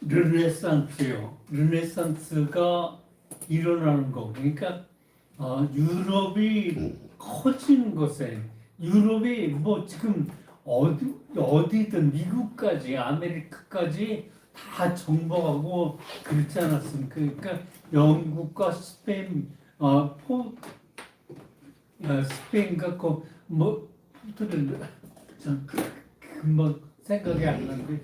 르네상스요. 르네상스가 일어나는 거. 그러니까 유럽이 커지는 것에 유럽이 뭐 지금 어디든 미국까지 아메리카까지 다 정복하고 그렇지 않았습니까? 그러니까 영국과 스페인 스페인 갖고 뭐 금방 생각이 안 나는데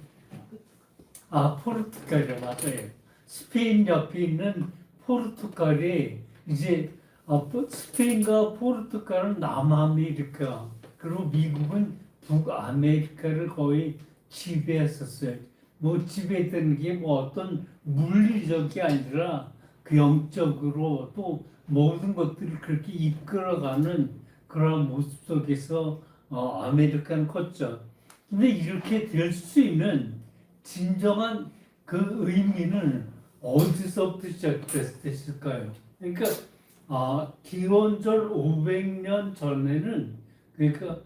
포르투갈이요, 맞아요. 스페인 옆에 있는 포르투갈이 이제 스페인과 포르투갈은 남아메리카, 그리고 미국은 북아메리카를 거의 지배했었어요. 뭐 지배했던 게 뭐 어떤 물리적이 아니라 그 영적으로 또 모든 것들을 그렇게 이끌어가는 그런 모습 속에서 아메리카는 컸죠. 근데 이렇게 될 수 있는 진정한 그 의미는 어디서부터 시작됐을까요? 그러니까 기원전 500년 전에는 그러니까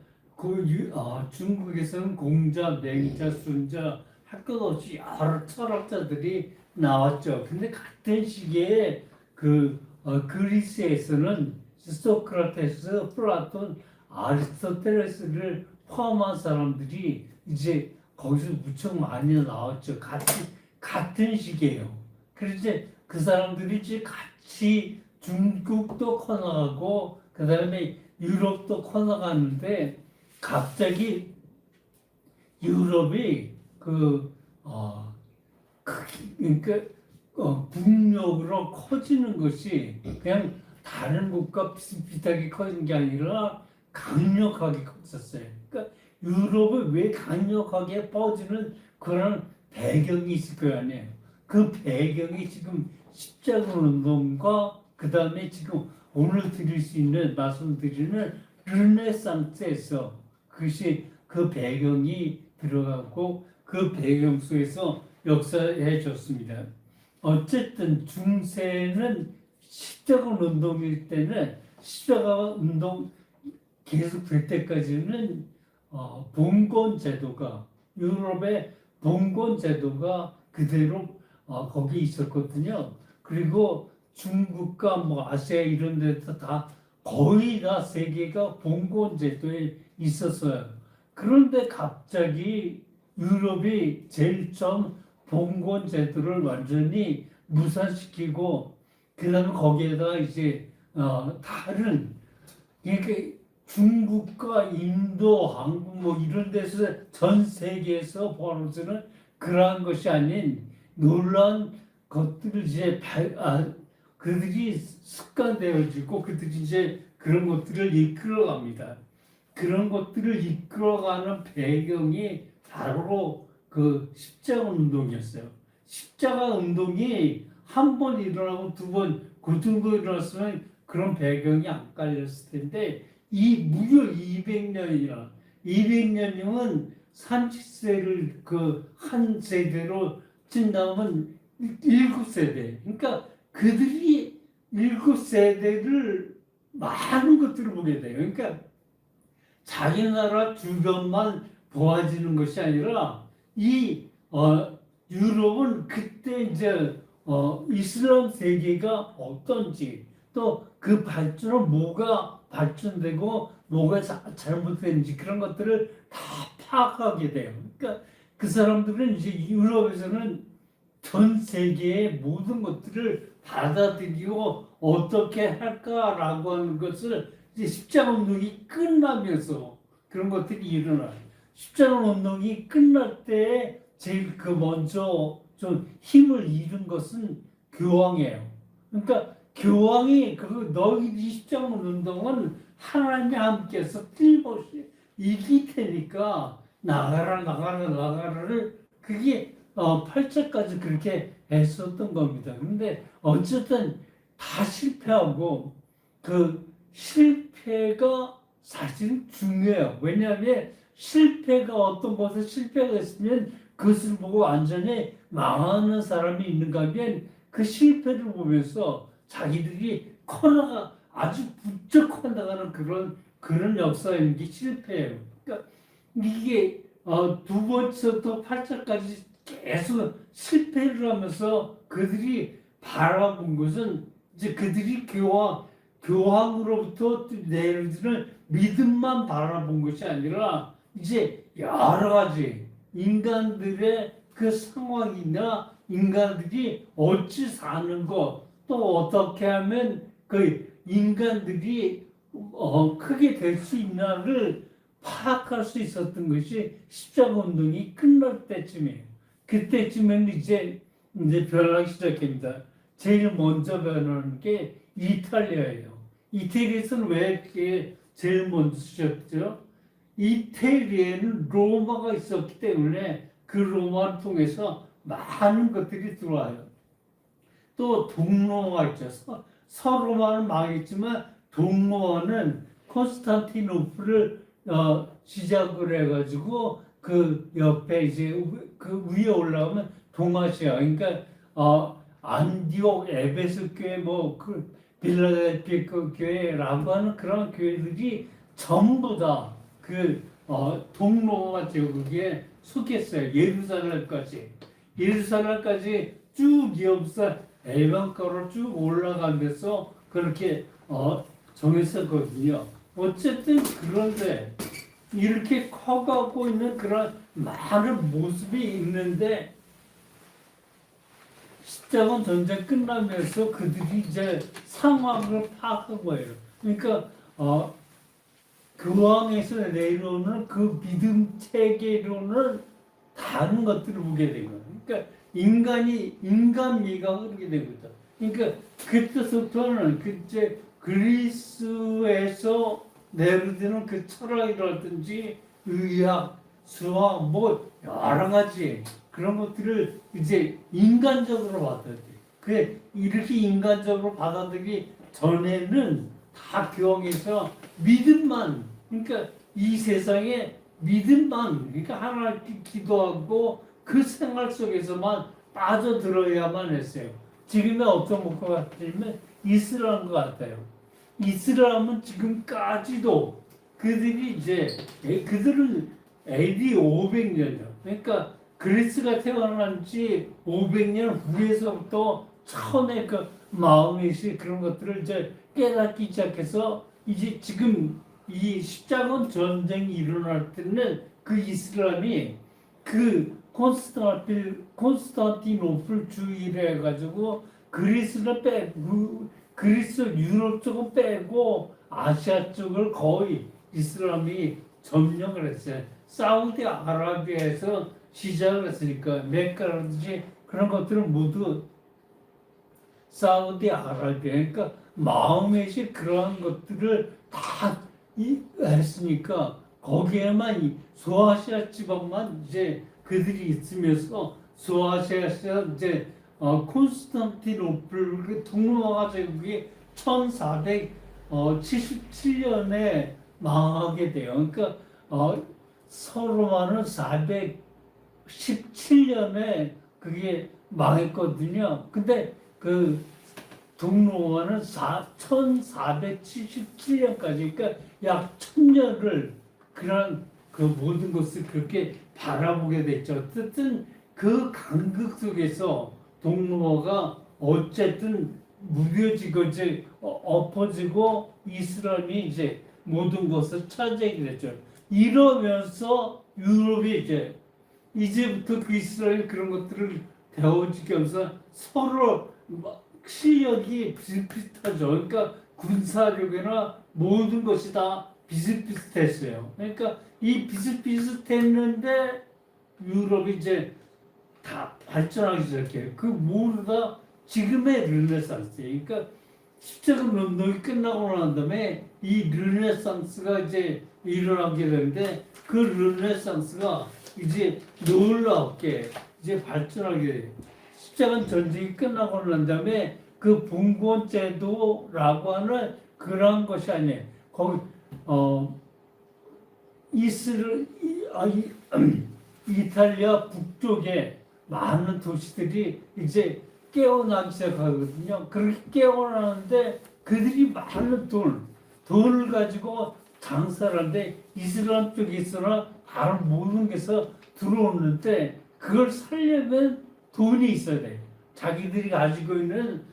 중국에서는 공자, 맹자, 순자 할 것 없이 여러 철학자들이 나왔죠. 근데 같은 시기에 그리스에서는 소크라테스, 플라톤, 아리스토텔레스를 포함한 사람들이 이제 거기서 무척 많이 나왔죠. 같은 시기예요. 그래서 이제 그 사람들이 이제 같이 중국도 커나가고 그 다음에 유럽도 커나가는데 갑자기 유럽이 그러니까 국력으로 커지는 것이 그냥 다른 국가 비슷비슷하게 커진 게 아니라 강력하게 컸었어요. 그러니까 유럽을 왜 강력하게 퍼지는 그런 배경이 있을 거 아니에요. 그 배경이 지금 십자군 운동과 그 다음에 지금 오늘 드릴 수 있는 말씀드리는 르네상스에서 그것이 그 배경이 들어가고 그 배경 속에서 역사해 줬습니다. 어쨌든 중세는 십자군 운동일 때는 십자가 운동 계속 될 때까지는 봉건 제도가 유럽의 봉건 제도가 그대로 거기 있었거든요. 그리고 중국과 뭐 아시아 이런 데서 다 거의 다 세계가 봉건 제도에 있었어요. 그런데 갑자기 유럽이 제일 처음 봉건 제도를 완전히 무산시키고 그다음에 거기에다가 이제 다른 그러니까 중국과 인도, 한국 뭐 이런 데서 전 세계에서 벌어지는 그러한 것이 아닌 놀라운 것들을 이제 그들이 습관되어지고 그들이 이제 그런 것들을 이끌어갑니다. 그런 것들을 이끌어가는 배경이 바로 그 십자가 운동이었어요. 십자가 운동이 한 번 일어나고 두 번, 그 정도 일어났으면 그런 배경이 안 깔렸을 텐데 이 무려 200년이나 200년이면 30세를 그 한 세대로 찐다면 7세대. 그러니까 그들이 7세대를 많은 것들을 보게 돼요. 그러니까 자기 나라 주변만 보아지는 것이 아니라 이 유럽은 그때 이제 이슬람 세계가 어떤지 또 그 발전은 뭐가 발전되고 뭐가 잘못되는지 그런 것들을 다 파악하게 돼요. 그러니까 그 사람들은 이제 유럽에서는 전 세계의 모든 것들을 받아들이고 어떻게 할까라고 하는 것을 이제 십자가 운동이 끝나면서 그런 것들이 일어나요. 십자가 운동이 끝날 때 제일 먼저 좀 힘을 잃은 것은 교황이에요. 그러니까 교황이 너희 십자가 운동은 하나님이 함께해서 틀림없이 이길 테니까 나가라를 그게 8절까지 그렇게 했었던 겁니다. 근데 어쨌든 다 실패하고 그 실패가 사실 중요해요. 왜냐하면 실패가 어떤 것에 실패가 있으면 그것을 보고 완전히 망하는 사람이 있는가 하면 그 실패를 보면서 자기들이 아주 부쩍 커나가는 그런 역사인 게 실패예요. 그러니까 이게 두 번째부터 8절까지 계속 실패를 하면서 그들이 바라본 것은 이제 그들이 교황으로부터 내려지는 믿음만 바라본 것이 아니라 이제 여러 가지 인간들의 그 상황이나 인간들이 어찌 사는 것, 또 어떻게 하면 그 인간들이 크게 될 수 있나를 파악할 수 있었던 것이 십자가 운동이 끝날 때쯤이에요. 그때쯤에는 이제 변하기 시작합니다. 제일 먼저 변하는 게 이탈리아예요. 이태리에서는 왜 이렇게 제일 먼저 쓰셨죠? 이태리에는 로마가 있었기 때문에 그 로마를 통해서 많은 것들이 들어와요. 또 동로마가 있죠. 서로마는 망했지만 동로마는 콘스탄티노플을 시작을 해가지고 그 옆에 이제 그 위에 올라가면 동아시아, 그러니까 안디옥 에베소 교회 그 빌라델피아 교회라고 하는 그런 교회들이 전부 다 그 동로마 제국에 속했어요. 예루살렘까지 쭉 이어서 에반가로 쭉 올라가면서 그렇게 정했었거든요. 어쨌든 그런데 이렇게 커가고 있는 그런 많은 모습이 있는데 십자가 전쟁 끝나면서 그들이 이제 상황을 파악한 거예요. 그러니까 교황에서 내려오는 그 믿음 체계로는 다른 것들을 보게 된 거예요. 그러니까 인간 미가 그렇게 된 거죠. 그러니까 그때부터는 그제 그리스에서 내려드는 그 철학이라든지 의학, 수학 뭐 여러 가지 그런 것들을 이제 인간적으로 받아들이. 그 이렇게 인간적으로 받아들이기 전에는 다 교황에서 믿음만, 그러니까 이 세상에 믿음만, 그러니까 하나님께 기도하고 그 생활 속에서만 빠져들어야만 했어요. 지금의 어떤 목표가 같으면 이슬람인 것 같아요. 이슬람은 지금까지도 그들이 이제 그들은 AD 500년이요. 그러니까 그리스가 태어난 지 500년 후에서부터 처음에 그 마음의 그런 것들을 이제 깨닫기 시작해서 이제 지금 이 십자군 전쟁이 일어날 때는 그 이슬람이 그 콘스탄티노플 주의를 해가지고 그리스를 빼고 그리스 유럽 쪽은 빼고 아시아 쪽을 거의 이슬람이 점령을 했어요. 사우디아라비아에서 시작을 했으니까 메카라든지 그런 것들은 모두 사우디아라비아, 그러니까 마음의 그러한 것들을 다 했으니까 거기에만 소아시아 지방만 이제 그들이 있으면서 소아시아에서 이제 콘스탄티노플 동로마 제국이 1477년에 망하게 돼요. 그러니까 서로마는 417년에 그게 망했거든요. 근데 그 동로마는 1477년까지, 그러니까 약 1000년을 그런 그 모든 것을 그렇게 바라보게 됐죠. 어쨌든 그 간극 속에서 동로마가 어쨌든 무뎌지고 이제 엎어지고 이슬람이 이제 모든 것을 차지하게 됐죠. 이러면서 유럽이 이제부터 그 이스라엘 그런 것들을 배워지게 하면서 서로 실력이 비슷비슷하죠. 그러니까 군사력이나 모든 것이 다 비슷비슷했어요. 그러니까 이 비슷비슷했는데 유럽이 이제 다 발전하기 시작해요. 그 모두 다 지금의 르네상스예요. 그러니까 십자가 운동이 끝나고 난 다음에 이 르네상스가 이제 일어나게 되는데 그 르네상스가 이제 놀랍게 이제 발전하게 돼요. 십자가 전쟁이 끝나고 난 다음에 그 봉건 제도라고 하는 그런 것이 아니에요. 거기 이탈리아 북쪽에 많은 도시들이 이제 깨어나기 시작하거든요. 그렇게 깨어나는데 그들이 많은 돈을 가지고 장사를 하는데 이슬람 쪽에 있어나 다른 모든 게서 들어오는데 그걸 살려면 돈이 있어야 돼. 자기들이 가지고 있는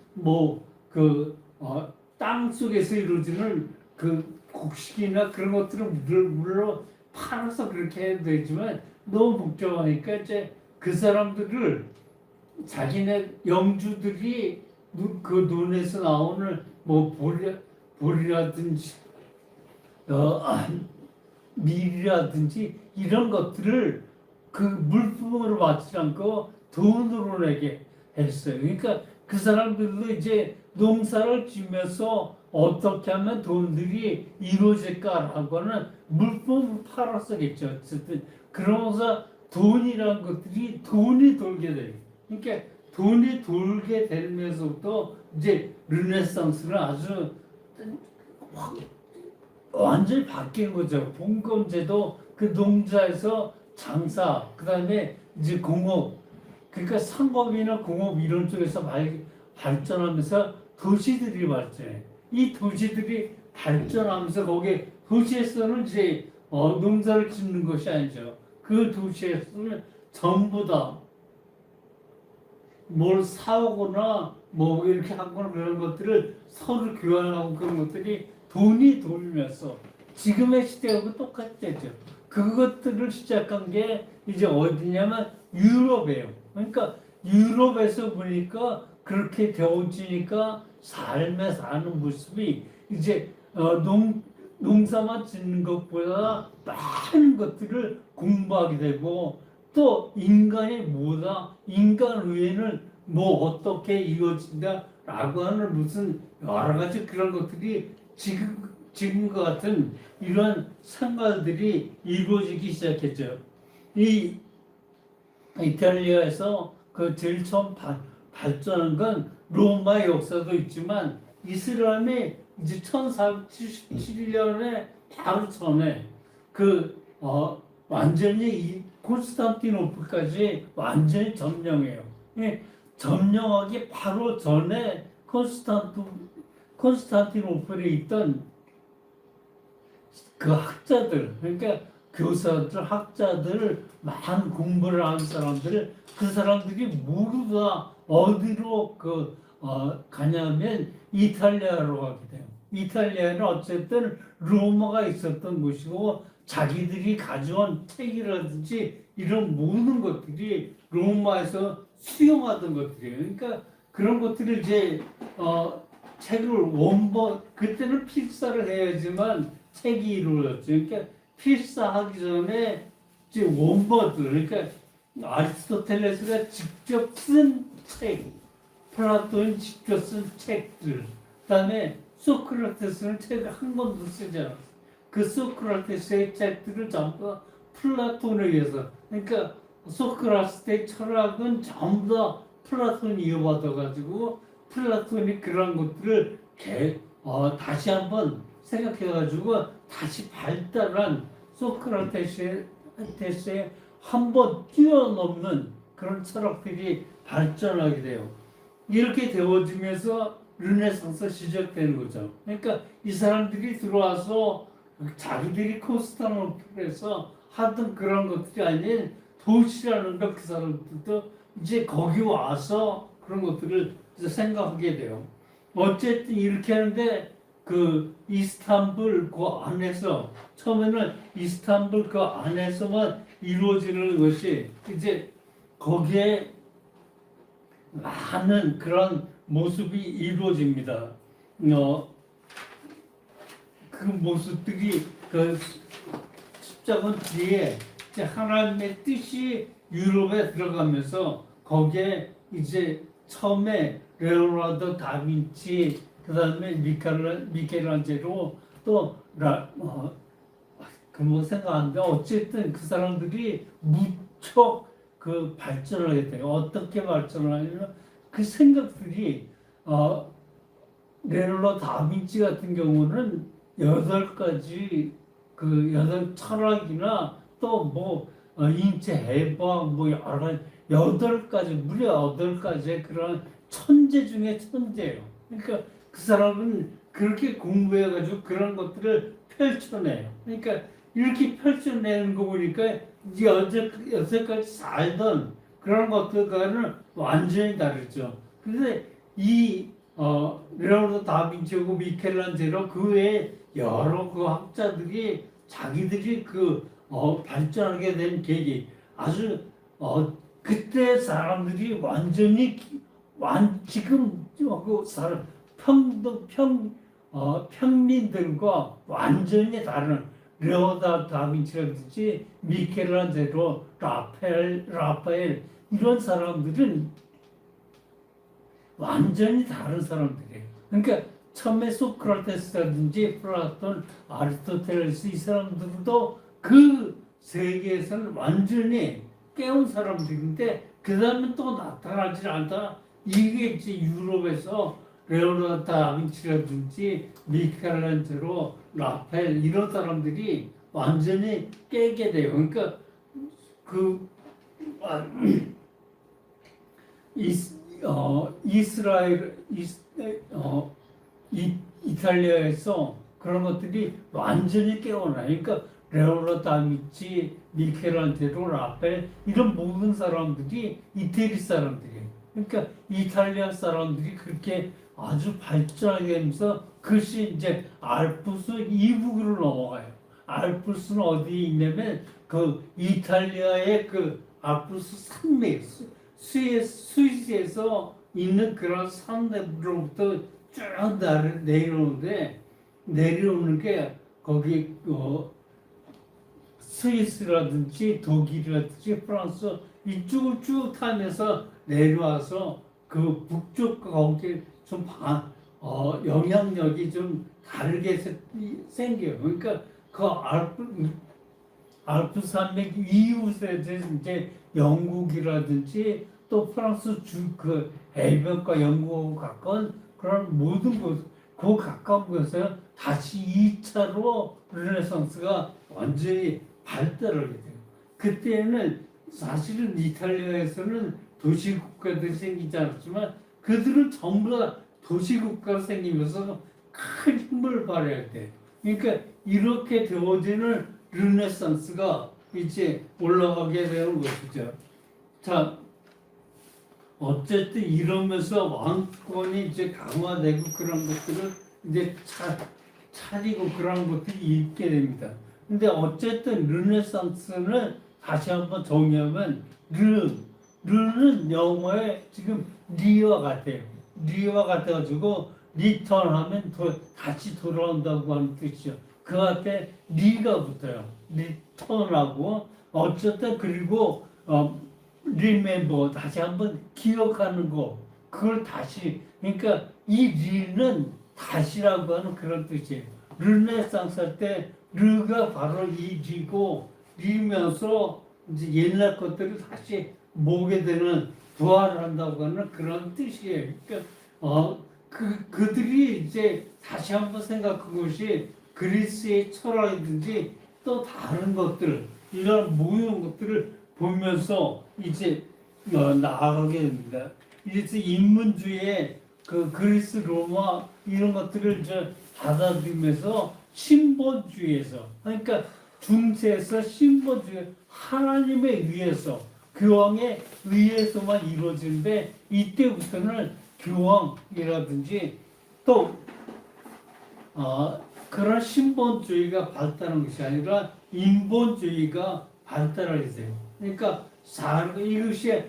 땅 속에서 이루어지는 그 곡식이나 그런 것들은 물론 팔아서 그렇게 해도 되지만 너무 복잡하니까 이제 그 사람들을 자기네 영주들이 그 눈에서 나오는 볼이라든지 밀이라든지 이런 것들을 그 물품으로 받지 않고 돈으로 내게 했어요. 그러니까 그 사람들도 이제 농사를 지면서 어떻게 하면 돈들이 이루어질까라고 하는 물품을 팔았었겠죠. 어쨌든 그러면서 돈이라는 것들이 돈이 돌게 돼요. 그러니까 돈이 돌게 되면서부터 이제 르네상스는 아주 완전히 바뀐 거죠. 봉건제도 그 농자에서 장사, 그 다음에 이제 공업, 그러니까 상업이나 공업 이런 쪽에서 발전하면서 도시들이 발전해. 이 도시들이 발전하면서 거기 도시에서는 이제 농사를 짓는 것이 아니죠. 그 도시에서는 전부 다 뭘 사오거나 이렇게 하거나 그런 것들을 서로 교환하고 그런 것들이 돈이 돌면서 지금의 시대하고 똑같겠죠. 그것들을 시작한 게 이제 어디냐면 유럽이에요. 그러니까 유럽에서 보니까 그렇게 되어지니까 삶에 사는 모습이 이제 농사만 짓는 것보다 많은 것들을 공부하게 되고 또 인간이 뭐다, 인간 외에는 어떻게 이루어진다라고 하는 무슨 여러 가지 그런 것들이 지금과 같은 이런 생활들이 이루어지기 시작했죠. 이 이탈리아에서 그 제일 처음 발전한 건 로마의 역사도 있지만 이슬람이 이제 1477년에 바로 전에 완전히 이 콘스탄티노플까지 완전히 점령해요. 점령하기 바로 전에 콘스탄티노플에 있던 그 학자들, 그러니까 교사들, 학자들, 많은 공부를 하는 사람들, 그 사람들이 모두 다 어디로 가냐면 이탈리아로 가게 돼요. 이탈리아는 어쨌든 로마가 있었던 곳이고 자기들이 가져온 책이라든지 이런 모든 것들이 로마에서 수용하던 것들이에요. 그러니까 그런 것들을 이제 책을 그때는 필사를 해야지만 책이 이루어졌죠. 그러니까 필사하기 전에 이제 원버들, 그러니까 아리스토텔레스가 직접 쓴 책, 플라톤이 직접 쓴 책들, 그다음에 소크라테스는 책을 한 권도 쓰지 않았어요. 그 소크라테스의 책들을 전부 플라톤에 의해서, 그러니까 소크라테스의 철학은 전부 다 플라톤이 이어받아가지고 플라톤이 그런 것들을 다시 한번 생각해가지고 다시 발달한 소크라테스의 한번 뛰어넘는 그런 철학들이 발전하게 돼요. 이렇게 되어지면서 르네상스 시작되는 거죠. 그러니까 이 사람들이 들어와서 자기들이 콘스탄티노플에서 하던 그런 것들이 아닌 도시라는 걸 그 사람들도 이제 거기 와서 그런 것들을 이제 생각하게 돼요. 어쨌든 이렇게 하는데 그 이스탄불 그 안에서 처음에는 이스탄불 그 안에서만 이루어지는 것이 이제 거기에 많은 그런 모습이 이루어집니다. 그 모습들이 그 십자군 뒤에 이제 하나님의 뜻이 유럽에 들어가면서 거기에 이제 처음에 레오나르도 다빈치, 그 다음에 미켈란젤로 그뭐 생각하는데 어쨌든 그 사람들이 무척 그 발전을 하게 돼요. 어떻게 발전하냐면 그 생각들이 레오나르도 다빈치 같은 경우는 8가지 그 여덟 철학이나 또 인체 해방 여러 가지 8가지 무려 8가지의 그런 천재 중에 천재예요. 그러니까 그 사람은 그렇게 공부해가지고 그런 것들을 펼쳐내요. 그러니까 이렇게 펼쳐내는 거 보니까 이제 여태까지 살던 그런 것들과는 완전히 다르죠. 근데 레오나르도 다빈치하고 미켈란젤로 그 외에 여러 그 학자들이 자기들이 발전하게 된 계기 아주 그때 사람들이 완전히 지금 그 사람 평민들과 완전히 다른 레오나르도 다빈치라든지 미켈란젤로 라파엘 이런 사람들은 완전히 다른 사람들이에요. 그러니까 처음에 소크라테스라든지 플라톤, 아리스토텔레스 이 사람들도 그 세계에서는 완전히 깨운 사람들인데 그 다음에 또 나타나지 않다. 이게 이제 유럽에서 레오나르도 다빈치라든지 미켈란젤로, 라파엘 이런 사람들이 완전히 깨게 돼요. 그러니까 이탈리아에서 그런 것들이 완전히 깨어나요. 그러니까 레오나르도 다빈치, 미켈란젤로, 라펠 이런 모든 사람들이 이태리 사람들이에요. 그러니까 이탈리아 사람들이 그렇게 아주 발전하게 되면서 그것이 이제 알프스 이북으로 넘어가요. 알프스는 어디에 있냐면 그 이탈리아의 그 알프스 산맥 스위스에서 있는 그런 산으로부터 쭉 내려오는 게 거기 스위스라든지 독일이라든지 프랑스 이쪽을 쭉 타면서 내려와서 그 북쪽 거기 좀 영향력이 좀 다르게 생겨요. 그러니까 그 알프 산맥 이웃에 이제 영국이라든지 또 프랑스 그 해변과 영국하고 가까운 그런 모든 그 가까운 곳에서 다시 2차로 르네상스가 완전히 발달하게 돼요. 그때는 사실은 이탈리아에서는 도시국가들이 생기지 않았지만 그들은 전부 다 도시국가가 생기면서 큰 힘을 발휘할 때. 그러니까 이렇게 되어지는 르네상스가 이제 올라가게 되는 것이죠. 자, 어쨌든 이러면서 왕권이 이제 강화되고 그런 것들을 이제 차리고 그런 것들이 있게 됩니다. 근데 어쨌든 르네상스는 다시 한번 정의하면 르는 영어에 지금 리와 같아요. 리와 같아가지고 리턴하면 다시 돌아온다고 하는 뜻이죠. 그 앞에 리가 붙어요. 리턴하고 어쨌든 그리고 remember 다시 한번 기억하는 거 그걸 다시 그러니까 이 리는 다시라고 하는 그런 뜻이에요. 르네상스 할 때 르가 바로 이 리고 리면서 이제 옛날 것들을 다시 모게 되는 부활한다고 하는 그런 뜻이에요. 그러니까 그들이 이제 다시 한번 생각한 것이 그리스의 철학이든지 또 다른 것들 이런 모든 것들을 보면서 이제 나아가게 됩니다. 이제 인문주의의 그 그리스 로마 이런 것들을 이제 받아들이면서 신본주의에서 그러니까 중세에서 신본주의 하나님에 의해서 교황에 의해서만 이루어지는데 이때부터는 교황이라든지 또 그런 신본주의가 발달한 것이 아니라 인본주의가 발달하게 돼요. 그러니까 이것이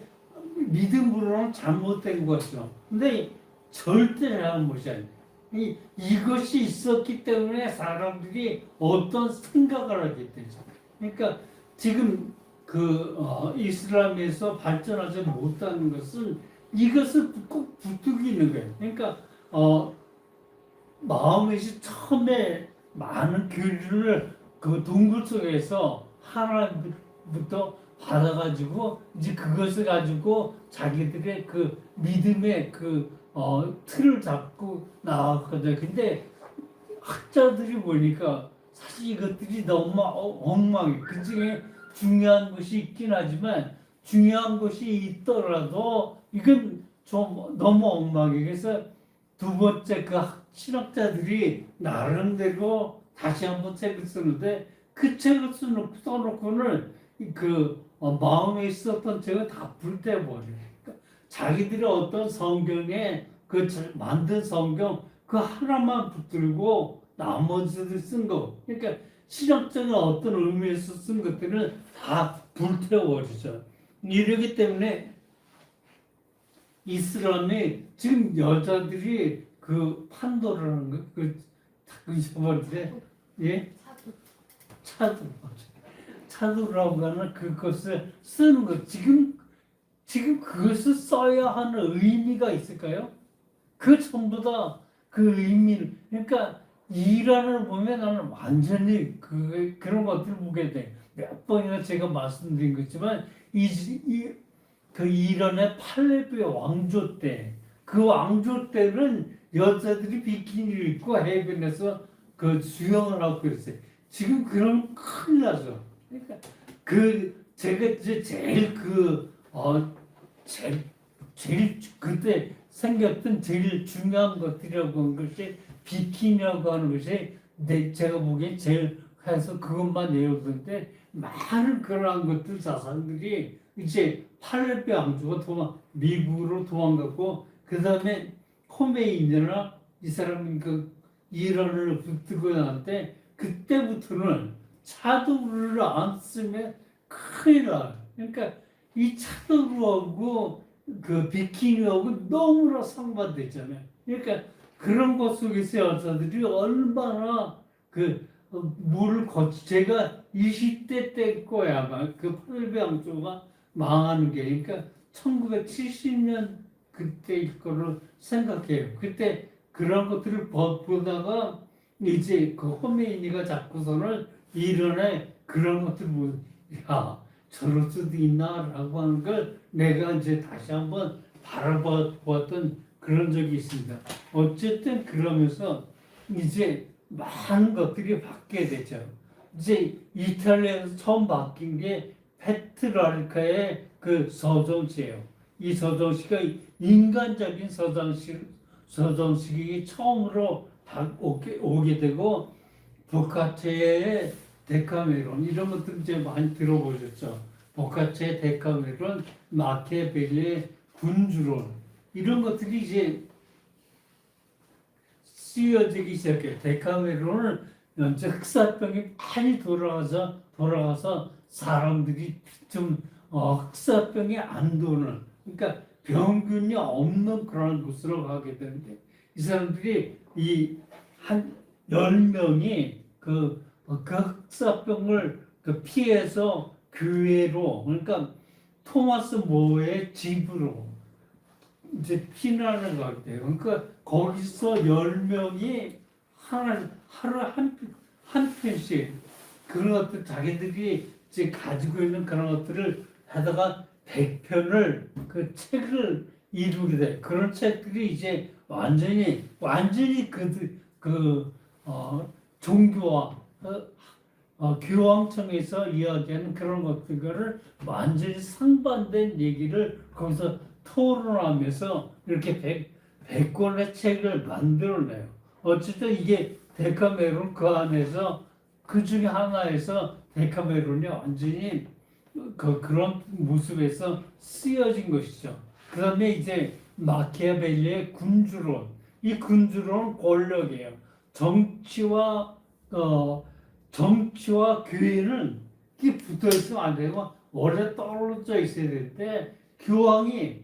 믿음으로는 잘못된 것이죠. 근데 절대 잘못이 아니에요. 이것이 있었기 때문에 사람들이 어떤 생각을 하게 되죠. 그러니까 지금 이슬람에서 발전하지 못하는 것은 이것을 꼭 부추기는 거예요. 그러니까 마음에서 처음에 많은 교리를 그 동굴 속에서 하나님부터 받아가지고 이제 그것을 가지고 자기들의 그 믿음의 틀을 잡고 나왔거든요. 근데 학자들이 보니까 사실 이것들이 너무 엉망이에요. 그 중에 중요한 것이 있긴 하지만 중요한 것이 있더라도 이건 좀 너무 엉망이에요. 그래서 두 번째 그 신학자들이 나름대로 다시 한번 책을 쓰는데 그 책을 써놓고는 마음에 있었던 책을 다 불태워버려요. 그러니까 자기들이 어떤 성경에 만든 성경 그 하나만 붙들고 나머지를 쓴 거. 그러니까 신학적인 어떤 의미에서 쓴 것들은 다 불태워버리죠. 이러기 때문에 이슬람이 지금 여자들이 그 판도라는 거, 자꾸 잊어버리는데, 예? 차도라고 하는 그것을 쓰는 거. 지금 그것을 써야 하는 의미가 있을까요? 그 전부 다 그 의미는, 그러니까 이란을 보면 나는 완전히 그런 것들을 보게 돼. 몇 번이나 제가 말씀드린 거지만, 그 이란의 팔레비 왕조 때, 그 왕조 때는 여자들이 비키니를 입고 해변에서 그 수영을 하고 그랬어요. 지금 그런 큰일 나죠. 그러니까 제가 이제 제일 그때 생겼던 제일 중요한 것들이라고 하는 것이 비키니라고 하는 것이 제가 보기엔 제일 해서 그것만 외우던데 많은 그러한 것들 자산들이 이제 팔레비 왕조가 미국으로 도망갔고 그 다음에 khomeini나 이 사람이 이란을 붙들고 나는데 그때부터는 차도를 안 쓰면 큰일 나요. 그러니까 이 차도하고 그 비키니하고 너무나 상반되잖아요. 그러니까 그런 것 속에서 여자들이 얼마나 제가 20대 때 거야 아마 그 팔레비 왕조가 망하는 게 그러니까 1970년 그때일 거로 생각해요. 그때 그런 것들을 보다가 이제 그 khomeini가 자꾸서는 이란에 그런 것들을 보고 야 저럴 수도 있나라고 하는 걸 내가 이제 다시 한번 바라보았던 그런 적이 있습니다. 어쨌든 그러면서 이제 많은 것들이 바뀌게 되죠. 이제 이탈리아에서 처음 바뀐 게 페트라르카의 그 서정시예요. 이 서정시가 인간적인 서정식이 처음으로 오게 되고 보카체의 데카메론 이런 것들 이제 많이 들어보셨죠. 보카체의 데카메론, 마키아벨리의 군주론 이런 것들이 이제 쓰여지기 시작해요. 데카메론은 이제 흑사병이 많이 돌아가서 사람들이 좀 흑사병이 안 도는 그러니까 병균이 없는 그런 곳으로 가게 되는데 이 사람들이 한 10명이 그 흑사병을 피해서 교회로 그러니까 토마스 모의 집으로 이제 피난을 가게 돼요. 그러니까 거기서 10명이 하루 한 편씩 그런 것들 자기들이 이제 가지고 있는 그런 것들을 하다가 100편을 그 책을 이루게 돼. 그런 책들이 이제 완전히 종교와 교황청에서 이야기하는 그런 것들을 완전히 상반된 얘기를 거기서 토론하면서 이렇게 100권의 책을 만들어내요. 어쨌든 이게 데카메론 그 안에서 그 중에 하나에서 데카메론이 완전히 그런 모습에서 쓰여진 것이죠. 그 다음에 이제 마키아벨리의 군주론. 이 군주론은 권력이에요. 정치와 교회는 이게 붙어 있으면 안 되고 원래 떨어져 있어야 되는데 교황이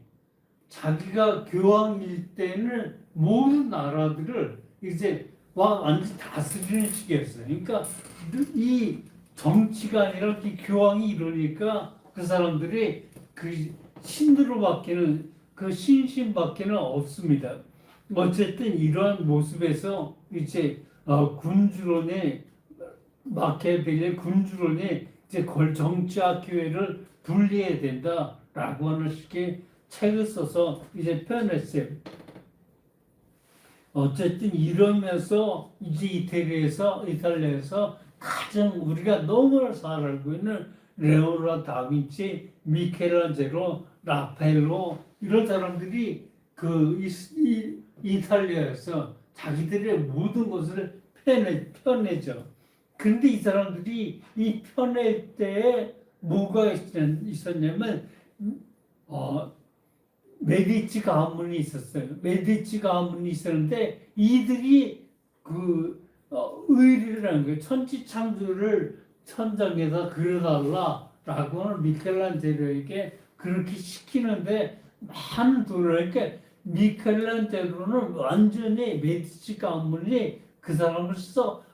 자기가 교황일 때는 모든 나라들을 이제 완전히 다스리는 식이었어요. 그러니까 이 정치가 아니라 이 교황이 이러니까 그 사람들이 그 신으로 바뀌는 그 신신밖에는 없습니다. 어쨌든 이러한 모습에서 이제 군주론의 마키아벨리의 군주론이 이제 정치와 교회를 분리해야 된다라고 하는 식의 책을 써서 이제 표현했어요. 어쨌든 이러면서 이제 이탈리아에서 가장 우리가 너무나 잘 알고 있는 레오나르도 다빈치, 미켈란젤로, 라파엘로 이런 사람들이 이탈리아에서 자기들의 모든 것을 펴내죠. 근데 이 사람들이 이 편의 때에 뭐가 있었냐면 메디치 가문이 있었어요. 메디치 가문이 있었는데 이들이 의리라는 거예요. 천지창조를 천장에다 그려달라라고 하는 미켈란젤로에게 그렇게 시키는데 많은 돈을 그러니까 미켈란젤로는 완전히 메디치 가문이 그 사람을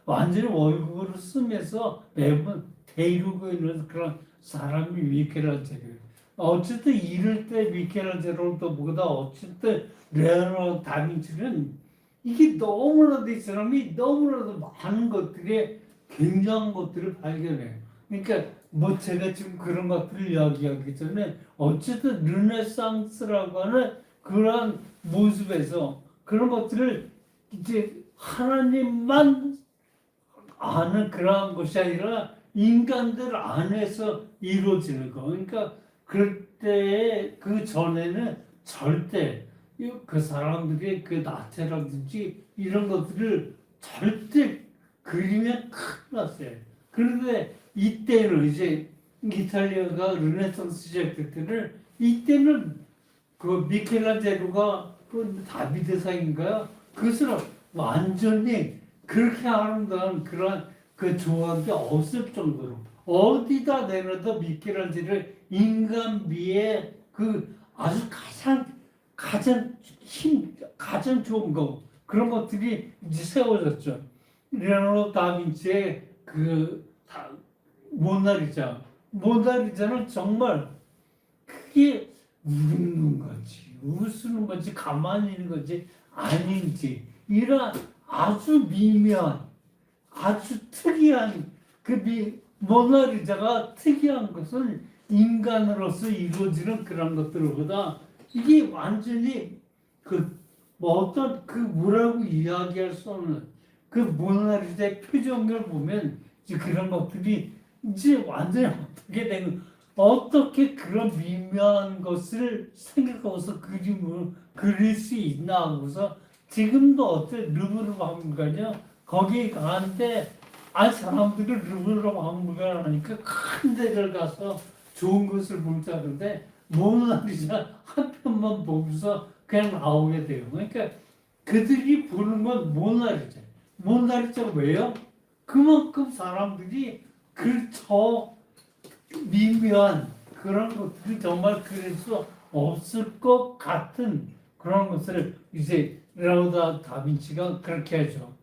완전히 월급으로 쓰면서 매번 데리고 있는 그런 사람이 미켈란젤로예요. 어쨌든 이럴 때 미켈란젤로보다 어쨌든 레오나르도 다빈치는 이게 너무나도 이 사람이 너무나도 많은 것들에 굉장한 것들을 발견해요. 그러니까 뭐 제가 지금 그런 것들을 이야기하기 전에 어쨌든 르네상스라고 하는 그러한 모습에서 그런 것들을 이제 하나님만 아는 그러한 것이 아니라 인간들 안에서 이루어지는 거. 그러니까 그럴 때에 그 전에는 절대 그 사람들이 그 나태라든지 이런 것들을 절대 그리면 큰일 났어요. 그런데 이때는 이제 이탈리아가 르네상스 시작될 때는 이때는 그 미켈란젤로가 그 다비드상인가요? 그것을 완전히 그렇게 아름다운 그런 그 조각이 없을 정도로 어디다 내려도 미켈란젤로의 인간미의 그 아주 가장 좋은 거 그런 것들이 이제 세워졌죠. 레오나르도 다빈치의 모나리자는 정말 그게 웃는 건지 웃는 건지 가만히 있는 건지 아닌지 이런 아주 미묘한 아주 특이한 모나리자가 특이한 것은 인간으로서 이루어지는 그런 것들보다 이게 완전히 어떤 뭐라고 이야기할 수 없는 그 모나리자의 표정을 보면 이제 그런 것들이 이제 완전히 어떻게 그런 미묘한 것을 생각하고서 그림을 그릴 수 있나 하고서 지금도 어때 루브르 박물관이요 거기 가는데 사람들이 루브르 박물관 하니까 큰 데를 가서 좋은 것을 보자는데 모나리자 한 편만 보고서 그냥 나오게 돼요. 그러니까 그들이 보는 건 모나리자가 왜요? 그만큼 사람들이 저 미묘한 그런 것들이 정말 그릴 수 없을 것 같은 그런 것을 이제 레오나르도 다빈치가 그렇게 하죠.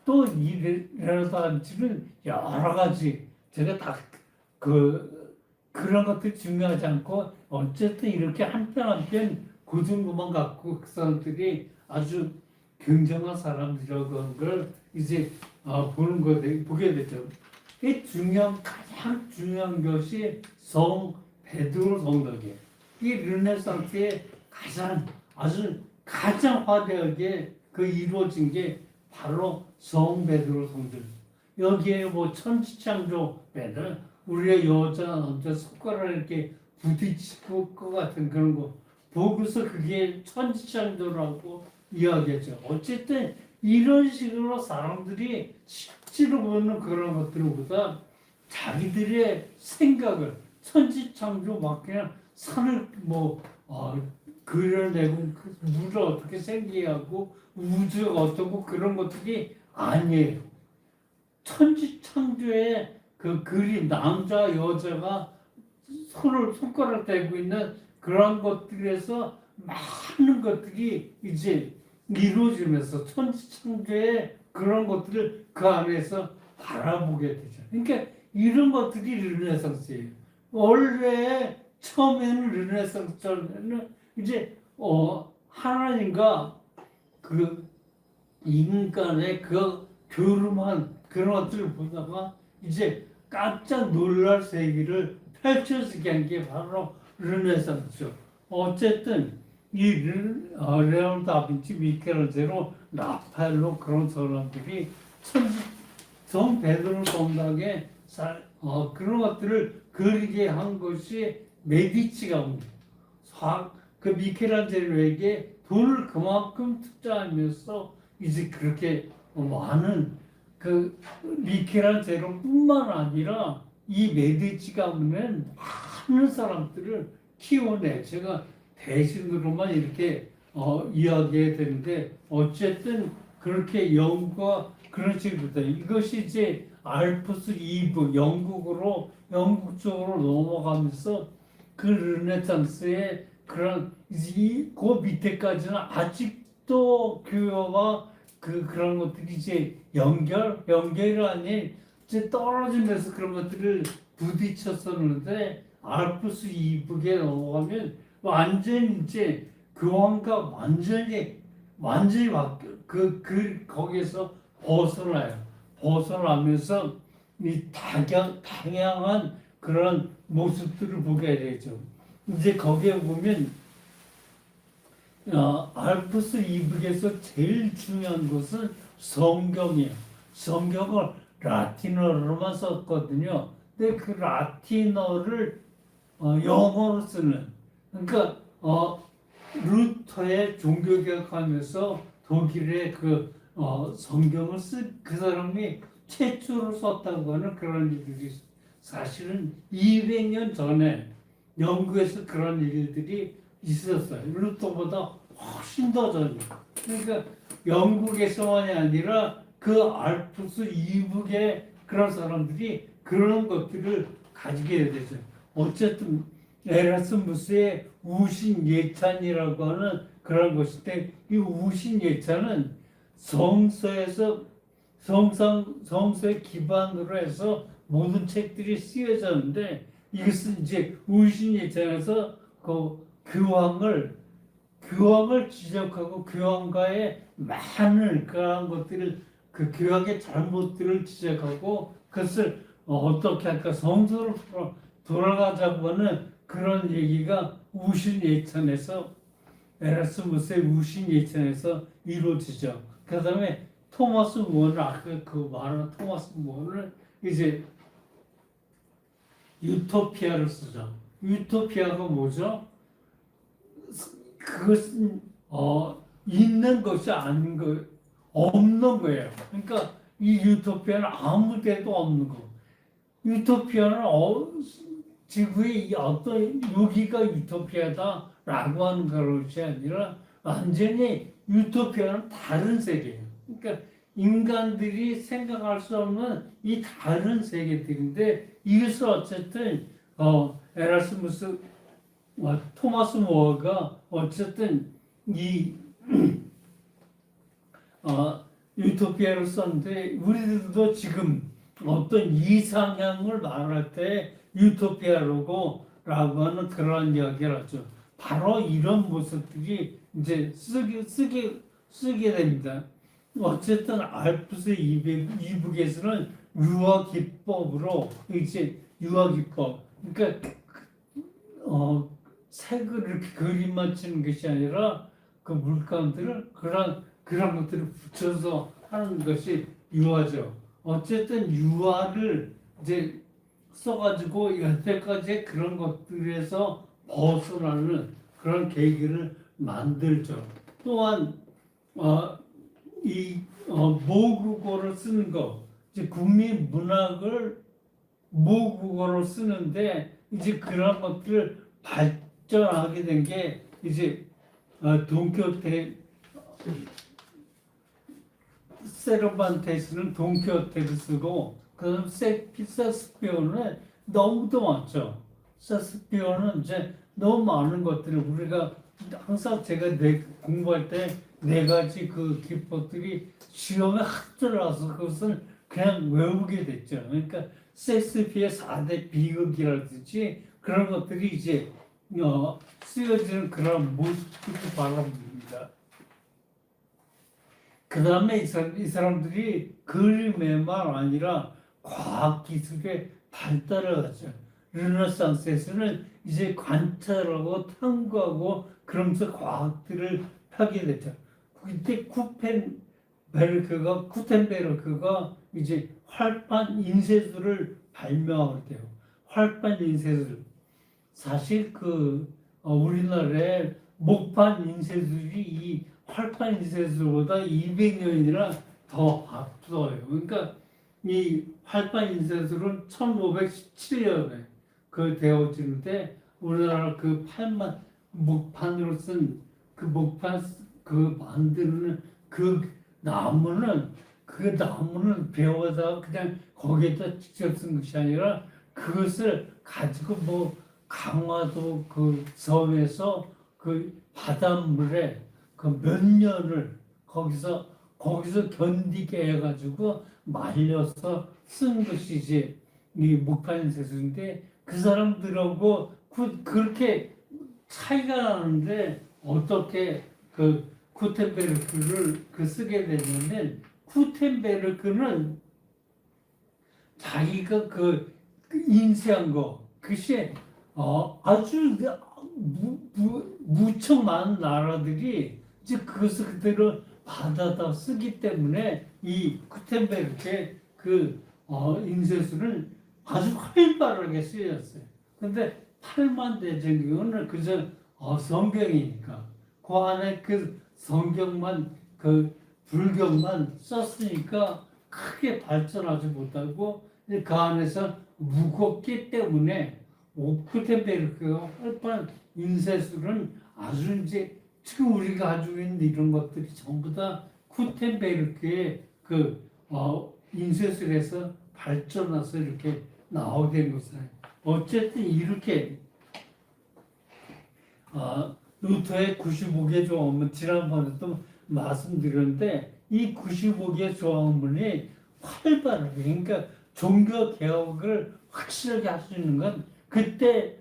또 이 레오나르도 다빈치는 여러 가지 제가 다 그런 것들이 중요하지 않고 어쨌든 이렇게 한 편 한 편 그 정도만 갖고 그 사람들이 아주 굉장한 사람들이라고 하는 걸 이제 보게 되죠. 가장 중요한 것이 성 베드로 성당이에요. 이 르네상스의 가장 화려하게 이루어진 게 바로 성 베드로 성당. 여기에 뭐 천지창조 배들 우리의 여자 남자 손가락 이렇게 부딪힐 것 같은 그런 거 보고서 그게 천지창조라고 이야기하죠. 어쨌든 이런 식으로 사람들이 실제로 보는 그런 것들보다 자기들의 생각을 천지창조 막 그냥 산을 그려내고 물을 어떻게 생기게 하고 우주가 어떻고 그런 것들이 아니에요. 천지창조의 그 그림 남자 여자가 손가락 대고 있는 그런 것들에서 많은 것들이 이제 이루어지면서 천지창조의 그런 것들을 그 안에서 바라보게 되죠. 그러니까 이런 것들이 르네상스예요. 원래 처음에는 르네상스는 이제 하나님과 그 인간의 그 교름한 그런 것들을 보다가 이제 깜짝 놀랄 세계를 펼쳐지게 한 게 바로 르네상스죠. 어쨌든 이 레오나르도 다빈치, 미켈란젤로, 라파엘로 그런 사람들이 성 베드로 성당에 그런 것들을 그리게 한 것이 메디치가 그 미켈란젤로에게 돈을 그만큼 투자하면서 이제 그렇게 많은 그 미켈란젤로뿐만 아니라 이 메디치 가문은 많은 사람들을 키워내. 제가 대신으로만 이렇게 이야기해야 되는데 어쨌든 그렇게 영국과 그런 식으로 이것이 이제 알프스 2부 영국 쪽으로 넘어가면서 그 르네상스의 그런 그 밑에까지는 아직도 교회와 그런 것들이 이제 연결이 아닌 이제 떨어지면서 그런 것들을 부딪혔었는데 알프스 이북에 넘어가면 완전 이제 교황과 완전히 거기서 벗어나면서 이 다양한 그런 모습들을 보게 되죠. 이제 거기에 보면 알프스 이북에서 제일 중요한 것은 성경이에요. 성경을 라틴어로만 썼거든요. 근데 그 라틴어를 영어로 쓰는, 그러니까 루터의 종교개혁하면서 독일의 그 성경을 그 사람이 최초로 썼다고 하는 그런 일들이 사실은 200년 전에 영국에서 그런 일들이 있었어요. 루터보다 훨씬 더 전이에요. 그러니까 영국에서만이 아니라 그 알프스 이북의 그런 사람들이 그런 것들을 가지게 되죠. 어쨌든 에라스무스의 우신 예찬이라고 하는 그런 것인데 이 우신 예찬은 성서의 기반으로 해서 모든 책들이 쓰여졌는데 이것은 이제 우신 예찬에서 그 교황을 지적하고 교황과의 많은 그런 것들을 그 교황의 잘못들을 지적하고 그것을 어떻게 할까 성서로 돌아가자고 하는 그런 얘기가 우신 예찬에서 에라스무스의 우신 예찬에서 이루어지죠. 그 다음에 토마스 무어는 아까 그 말한 토마스 무어는 이제 유토피아를 쓰죠. 유토피아가 뭐죠? 그것은 있는 것이 아닌 거 없는 거예요. 그러니까 이 유토피아는 아무 데도 없는 거. 유토피아는 지구의 어떤 여기가 유토피아다라고 하는 것이 아니라 완전히 유토피아는 다른 세계예요. 그러니까 인간들이 생각할 수 없는 이 다른 세계들인데 이것을 어쨌든 에라스무스 토마스 모어가 어쨌든 이 유토피아를 썼는데 우리들도 지금 어떤 이상향을 말할 때 유토피아라고 하는 그런 이야기를 하죠. 바로 이런 모습들이 이제 쓰게 됩니다. 어쨌든 알프스 이북에서는 유아기법으로 이제 유아기법 그러니까 색을 이렇게 그림만 치는 것이 아니라 그 물감들을 그런 것들을 붙여서 하는 것이 유화죠. 어쨌든 유화를 이제 써가지고 여태까지 그런 것들에서 벗어나는 그런 계기를 만들죠. 또한 모국어를 쓰는 거, 이제 국민 문학을 모국어로 쓰는데 이제 그런 것들을 발전하게 된 게 이제 돈키호테 세르반테스는 돈키호테를 쓰고 그다음 셰익스피어는 너무도 많죠. 셰익스피어는 이제 너무 많은 것들을 우리가 항상 제가 공부할 때 4가지 그 기법들이 시험에 확 들어와서 그것을 그냥 외우게 됐죠. 그러니까 셰익스피어의 4대 비극이라든지 그런 것들이 이제 쓰여지는 그런 모습들을 바라봅니다. 그 다음에 이 사람들이 그림에만 아니라 과학기술의 발달을 하죠. 르네상스에서는 이제 관찰하고 탐구하고 그러면서 과학들을 하게 되죠. 그때 구텐베르크가 이제 활판 인쇄술을 발명하게 돼요. 활판 인쇄술. 사실 우리나라의 목판 인쇄술이 이 활판 인쇄술보다 200년이나 더 앞서요. 그러니까 이 활판 인쇄술은 1517년에 그 되어지는데 우리나라 그 팔만 목판으로 쓴 그 목판 그 만드는 그 나무는 베어다 그냥 거기에다 직접 쓴 것이 아니라 그것을 가지고 뭐 강화도 그 섬에서 그 바닷물에 그 몇 년을 거기서 견디게 해가지고 말려서 쓴 것이 이제 이 목판인쇄술인데 그 사람들하고 그렇게 차이가 나는데 어떻게 그 구텐베르크를 쓰게 됐냐면 구텐베르크는 자기가 인쇄한 거 그것이 아주 무척 많은 나라들이 이제 그것을 그대로 받아다 쓰기 때문에 이 구텐베르크의 인쇄술은 아주 활발하게 쓰였어요. 근데 팔만 대전경은 그저 성경이니까 그 안에 그 성경만 그 불경만 썼으니까 크게 발전하지 못하고 그 안에서 무겁기 때문에 구텐베르크가 활발한 인쇄술은 아주 이제 지금 우리가 가지고 있는 이런 것들이 전부 다 구텐베르크의 인쇄술에서 발전해서 이렇게 나오게 된 것은 어쨌든 이렇게 루터의 95개 조항문 지난번에도 말씀드렸는데 이 95개 조항문이 활발하게 그러니까 종교 개혁을 확실하게 할 수 있는 건 그때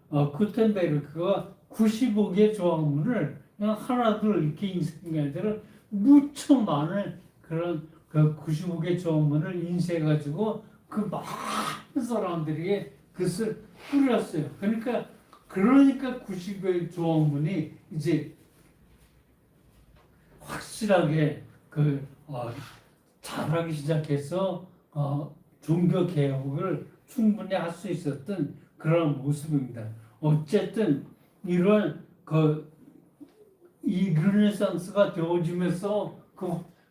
구텐베르크가 95개 조항문을 그냥 하나둘 이렇게 인쇄한 게 아니라 무척 많은 그런 95개 조항문을 인쇄해가지고 그 많은 사람들에게 그것을 뿌렸어요. 그러니까 90개 조항문이 이제 확실하게 잘하기 시작해서 종교 개혁을 충분히 할 수 있었던 그런 모습입니다. 어쨌든 이런 이 르네상스가 되어지면서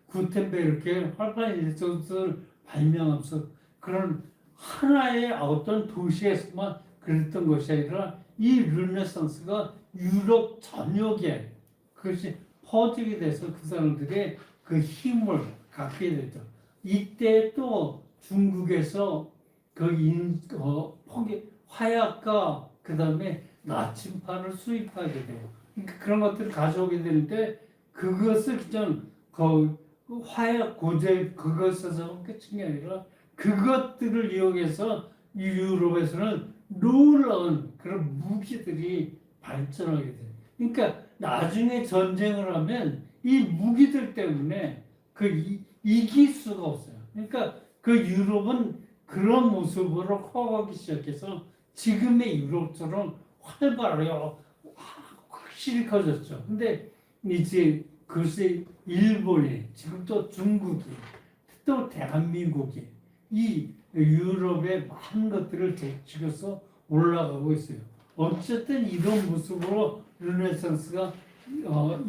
구텐베르크의 활발한 인쇄술을 발명하면서 그런 하나의 어떤 도시에서만 그랬던 것이 아니라 이 르네상스가 유럽 전역에 그것이 퍼지게 돼서 그 사람들의 그 힘을 갖게 되죠. 이때 또 중국에서 화약과 그 다음에 나침판을 수입하게 돼요. 그러니까 그런 것들을 가져오게 되는데 그것을 그냥 화약 고제 그것에서 끝이 아니라 그것들을 이용해서 이 유럽에서는 놀라운 그런 무기들이 발전하게 돼요. 그러니까 나중에 전쟁을 하면 이 무기들 때문에 이길 수가 없어요. 그러니까 유럽은 그런 모습으로 커가기 시작해서 지금의 유럽처럼 활발하게 확실히 커졌죠. 근데 이제 글쎄 일본이 지금 또 중국이 또 대한민국이 이 유럽의 많은 것들을 제치고서 올라가고 있어요. 어쨌든 이런 모습으로 르네상스가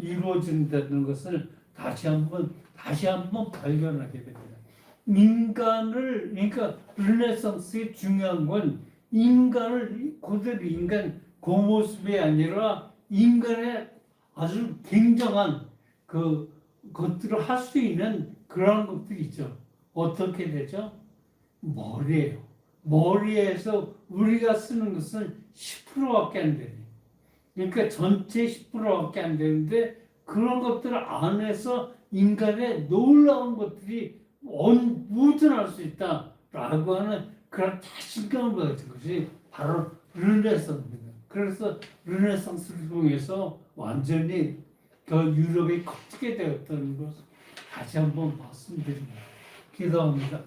이루어진다는 것을 다시 한번 발견하게 됩니다. 그러니까 르네상스의 중요한 건 그대로 인간 그 모습이 아니라 인간의 아주 굉장한 것들을 할 수 있는 그런 것들이 있죠. 어떻게 되죠? 머리예요. 머리에서 우리가 쓰는 것은 10%밖에 안 되네. 그러니까 전체 10%밖에 안 되는데 그런 것들 안에서 인간의 놀라운 것들이 무전할 수 있다라고 하는 그런 자신감을 가진 것이 바로 르네상스입니다. 그래서 르네상스를 통해서 완전히 유럽이 커지게 되었다는 것을 다시 한번 말씀드립니다. 기도합니다.